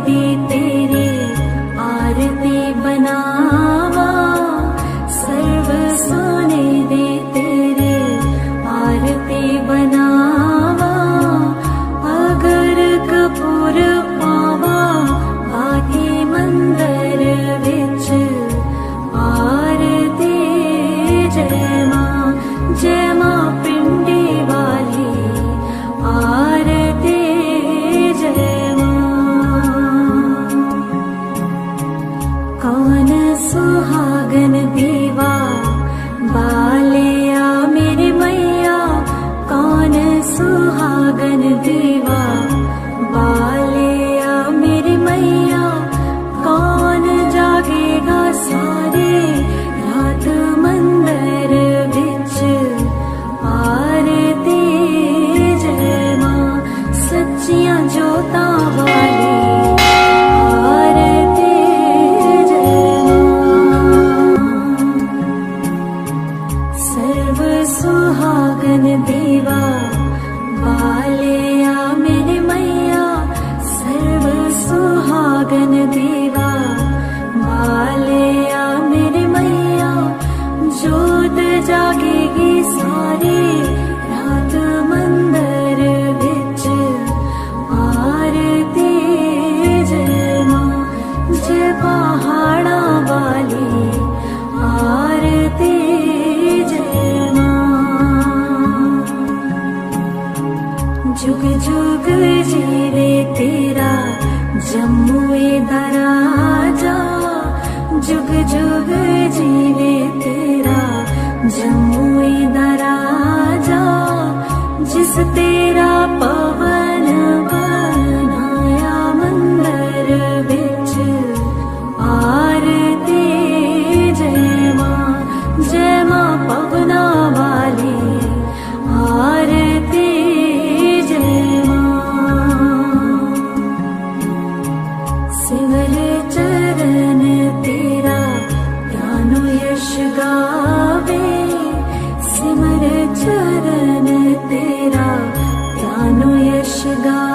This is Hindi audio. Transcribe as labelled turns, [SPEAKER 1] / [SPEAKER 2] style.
[SPEAKER 1] दी तेरी आरती बनावा, सर्व सोने दे तेरे आरती बनावा। अगर कपूर पावा बाकी मंदिर विच आरती। जय मां पिंडी वाली आरती। जय मां। कौन सुहागन दीवा बालिया मेरी मैया, कौन सुहागन दीवा बालिया मेरी मैया। कौन जागेगा सारे रात मंदिर विच आरती। जय मां सच्चियां जोतां वाली आरती। जय मां। सर्व सुहागन दीवा बालिया मेरी मैया, सर्व सुहागन दीवा बालिया मेरी मैया। जोत जागेगी सारी रात मंदिर विच आरती। जय मां। जय पहाड़ा वाली आरती। जय मां। जुग जुग जीवे तेरा जम्मुए दा राजा, जुग जुग जीवे तेरा जम्मुए दा राजा। जिस तेरा पवन बनाया मंदिर विच आरती। जय मां। जय मां पवना वाली आरती। जय मां। सिमर चरण तेरा प्राणो यश गावे, सिमर चरण तेरा प्राणो यश गावे।